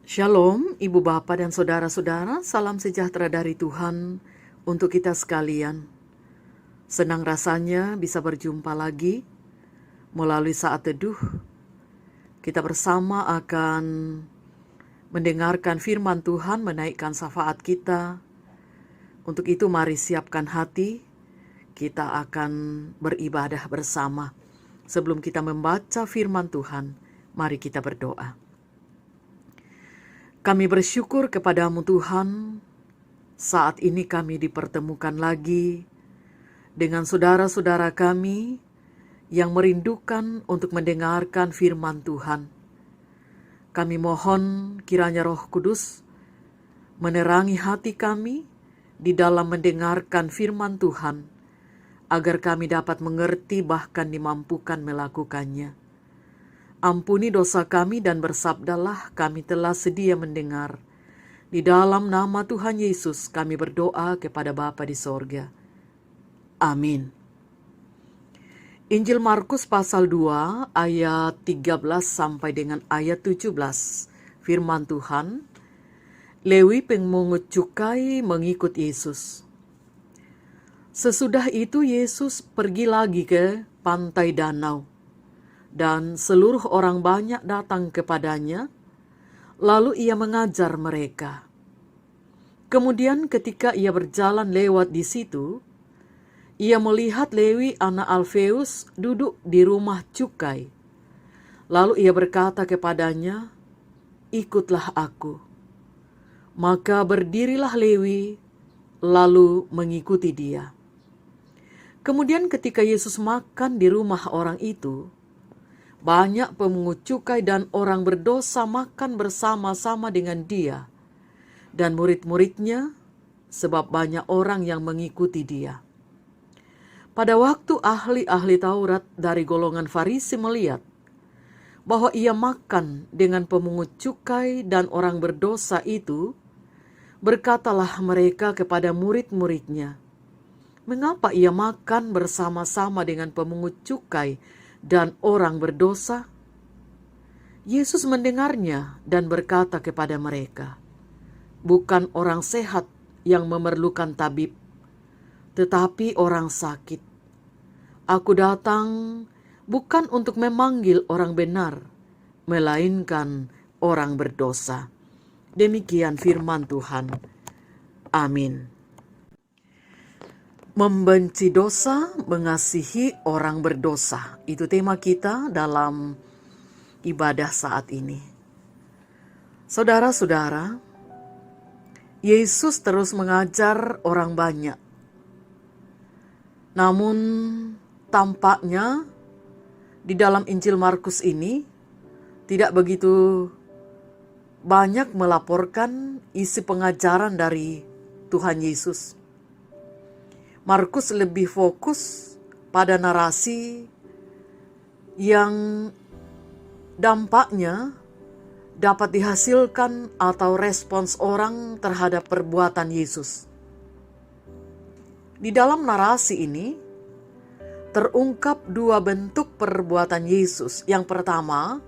Shalom, Ibu Bapa dan Saudara-saudara, salam sejahtera dari Tuhan untuk kita sekalian. Senang rasanya bisa berjumpa lagi melalui saat teduh. Kita bersama akan mendengarkan firman Tuhan, menaikkan syafaat kita. Untuk itu mari siapkan hati, kita akan beribadah bersama. Sebelum kita membaca firman Tuhan, mari kita berdoa. Kami bersyukur kepadamu Tuhan, saat ini kami dipertemukan lagi dengan saudara-saudara kami yang merindukan untuk mendengarkan firman Tuhan. Kami mohon kiranya Roh Kudus menerangi hati kami di dalam mendengarkan firman Tuhan, agar kami dapat mengerti bahkan dimampukan melakukannya. Ampuni dosa kami dan bersabdalah, kami telah sedia mendengar. Di dalam nama Tuhan Yesus kami berdoa kepada Bapa di sorga. Amin. Injil Markus pasal 2 ayat 13 sampai dengan ayat 17. Firman Tuhan, Lewi pemungut cukai mengikut Yesus. Sesudah itu Yesus pergi lagi ke pantai danau. Dan seluruh orang banyak datang kepadanya, lalu ia mengajar mereka. Kemudian ketika ia berjalan lewat di situ, ia melihat Lewi anak Alfeus duduk di rumah cukai. Lalu ia berkata kepadanya, "Ikutlah aku." Maka berdirilah Lewi, lalu mengikuti dia. Kemudian ketika Yesus makan di rumah orang itu, banyak pemungut cukai dan orang berdosa makan bersama-sama dengan dia dan murid-muridnya, sebab banyak orang yang mengikuti dia. Pada waktu ahli-ahli Taurat dari golongan Farisi melihat bahwa ia makan dengan pemungut cukai dan orang berdosa itu, berkatalah mereka kepada murid-muridnya, "Mengapa ia makan bersama-sama dengan pemungut cukai dan orang berdosa?" Yesus mendengarnya dan berkata kepada mereka, "Bukan orang sehat yang memerlukan tabib, tetapi orang sakit. Aku datang bukan untuk memanggil orang benar, melainkan orang berdosa." Demikian firman Tuhan. Amin. Membenci dosa, mengasihi orang berdosa. Itu tema kita dalam ibadah saat ini. Saudara-saudara, Yesus terus mengajar orang banyak. Namun tampaknya di dalam Injil Markus ini tidak begitu banyak melaporkan isi pengajaran dari Tuhan Yesus. Markus lebih fokus pada narasi yang dampaknya dapat dihasilkan atau respons orang terhadap perbuatan Yesus. Di dalam narasi ini terungkap dua bentuk perbuatan Yesus. Yang pertama,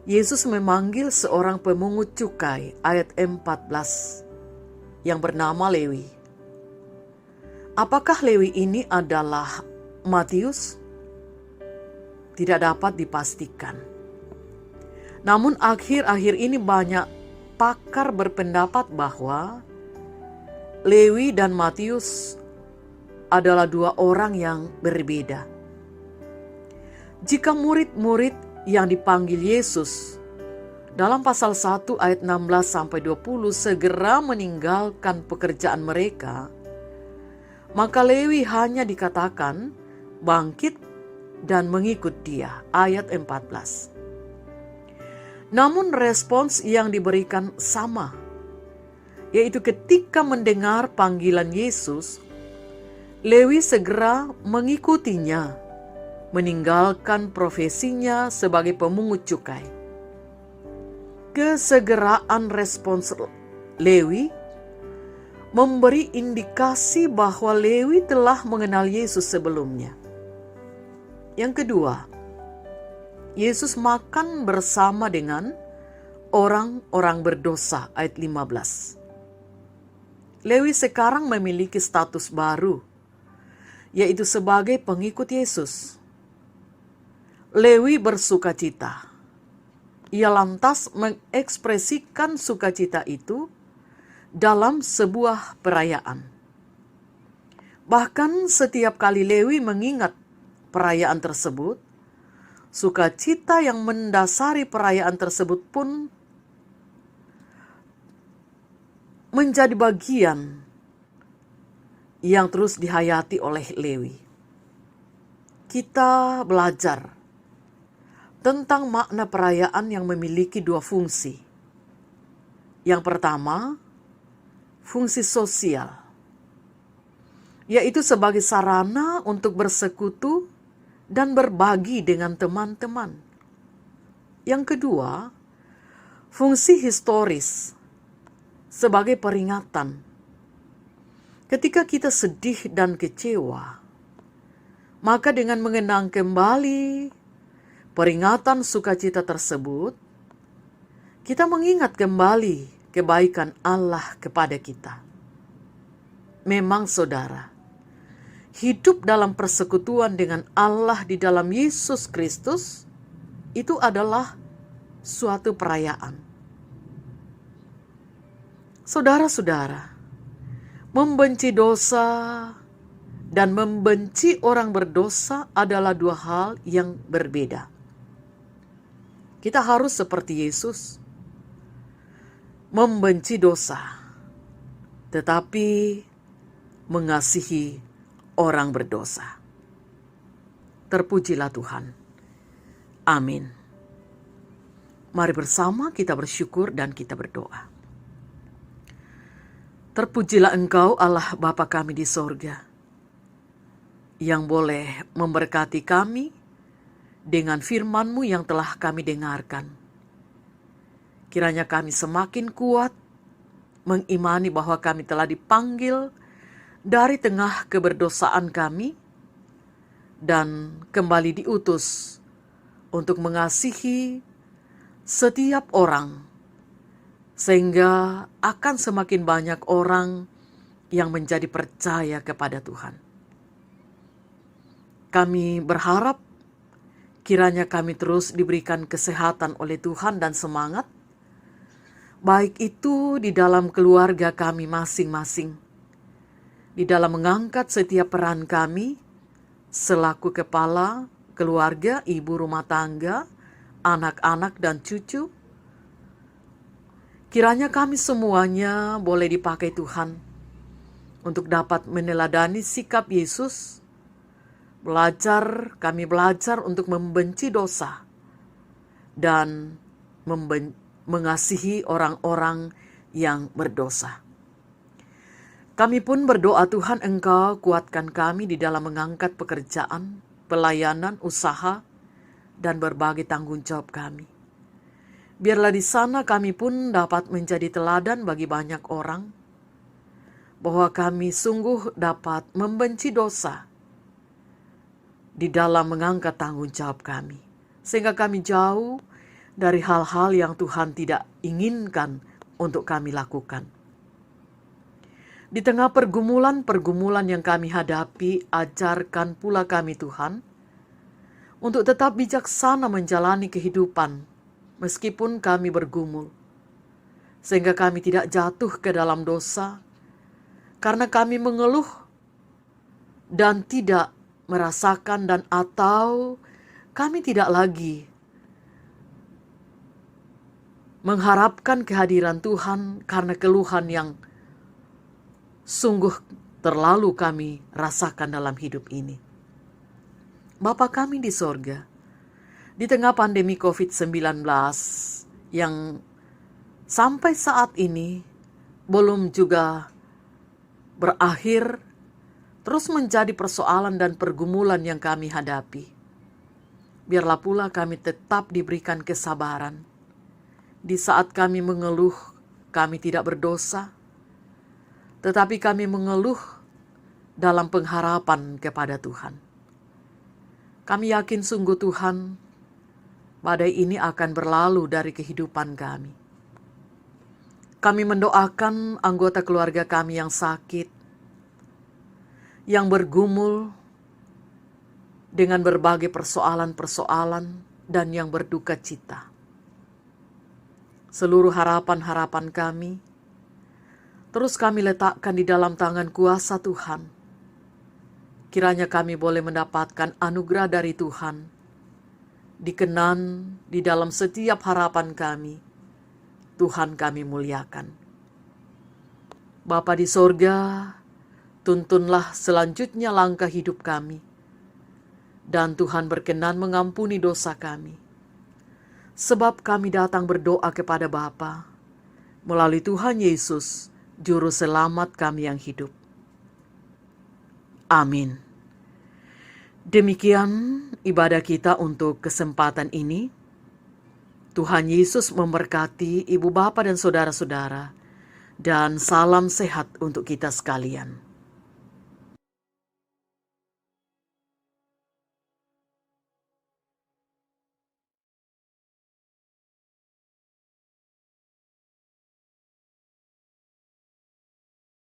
Yesus memanggil seorang pemungut cukai, ayat 14, yang bernama Lewi. Apakah Lewi ini adalah Matius? Tidak dapat dipastikan. Namun akhir-akhir ini banyak pakar berpendapat bahwa Lewi dan Matius adalah dua orang yang berbeda. Jika murid-murid yang dipanggil Yesus dalam pasal 1 ayat 16 sampai 20 segera meninggalkan pekerjaan mereka, maka Lewi hanya dikatakan bangkit dan mengikut dia, ayat 14. Namun respons yang diberikan sama, yaitu ketika mendengar panggilan Yesus, Lewi segera mengikutinya, meninggalkan profesinya sebagai pemungut cukai. Kesegeraan respons Lewi memberi indikasi bahwa Lewi telah mengenal Yesus sebelumnya. Yang kedua, Yesus makan bersama dengan orang-orang berdosa ayat 15. Lewi sekarang memiliki status baru, yaitu sebagai pengikut Yesus. Lewi bersukacita. Ia lantas mengekspresikan sukacita itu dalam sebuah perayaan. Bahkan setiap kali Lewi mengingat perayaan tersebut, sukacita yang mendasari perayaan tersebut pun menjadi bagian yang terus dihayati oleh Lewi. Kita belajar tentang makna perayaan yang memiliki dua fungsi. Yang pertama, fungsi sosial, yaitu sebagai sarana untuk bersekutu dan berbagi dengan teman-teman. Yang kedua, fungsi historis, sebagai peringatan. Ketika kita sedih dan kecewa, maka dengan mengenang kembali peringatan sukacita tersebut, kita mengingat kembali kebaikan Allah kepada kita. Memang saudara, hidup dalam persekutuan dengan Allah di dalam Yesus Kristus itu adalah suatu perayaan. Saudara-saudara, membenci dosa dan membenci orang berdosa adalah dua hal yang berbeda. Kita harus seperti Yesus, membenci dosa, tetapi mengasihi orang berdosa. Terpujilah Tuhan. Amin. Mari bersama kita bersyukur dan kita berdoa. Terpujilah Engkau Allah Bapa kami di sorga, yang boleh memberkati kami dengan firman-Mu yang telah kami dengarkan. Kiranya kami semakin kuat mengimani bahwa kami telah dipanggil dari tengah keberdosaan kami dan kembali diutus untuk mengasihi setiap orang, sehingga akan semakin banyak orang yang menjadi percaya kepada Tuhan. Kami berharap kiranya kami terus diberikan kesehatan oleh Tuhan dan semangat, baik itu di dalam keluarga kami masing-masing, di dalam mengangkat setiap peran kami selaku kepala keluarga, ibu rumah tangga, anak-anak dan cucu. Kiranya kami semuanya boleh dipakai Tuhan untuk dapat meneladani sikap Yesus. Kami belajar untuk membenci dosa dan mengasihi orang-orang yang berdosa. Kami pun berdoa Tuhan Engkau kuatkan kami di dalam mengangkat pekerjaan, pelayanan, usaha, dan berbagai tanggung jawab kami. Biarlah di sana kami pun dapat menjadi teladan bagi banyak orang, bahwa kami sungguh dapat membenci dosa di dalam mengangkat tanggung jawab kami, sehingga kami jauh dari hal-hal yang Tuhan tidak inginkan untuk kami lakukan. Di tengah pergumulan-pergumulan yang kami hadapi, ajarkan pula kami Tuhan, untuk tetap bijaksana menjalani kehidupan, meskipun kami bergumul, sehingga kami tidak jatuh ke dalam dosa, karena kami mengeluh dan tidak merasakan dan atau kami tidak lagi mengharapkan kehadiran Tuhan karena keluhan yang sungguh terlalu kami rasakan dalam hidup ini. Bapa kami di sorga, di tengah pandemi COVID-19 yang sampai saat ini belum juga berakhir, terus menjadi persoalan dan pergumulan yang kami hadapi. Biarlah pula kami tetap diberikan kesabaran. Di saat kami mengeluh, kami tidak berdosa, tetapi kami mengeluh dalam pengharapan kepada Tuhan. Kami yakin sungguh Tuhan, badai ini akan berlalu dari kehidupan kami. Kami mendoakan anggota keluarga kami yang sakit, yang bergumul dengan berbagai persoalan-persoalan dan yang berduka cita. Seluruh harapan-harapan kami terus kami letakkan di dalam tangan kuasa Tuhan. Kiranya kami boleh mendapatkan anugerah dari Tuhan, dikenan di dalam setiap harapan kami. Tuhan kami muliakan. Bapa di sorga, tuntunlah selanjutnya langkah hidup kami. Dan Tuhan berkenan mengampuni dosa kami. Sebab kami datang berdoa kepada Bapa melalui Tuhan Yesus, Juru Selamat kami yang hidup. Amin. Demikian ibadah kita untuk kesempatan ini. Tuhan Yesus memberkati ibu bapa dan saudara-saudara, dan salam sehat untuk kita sekalian.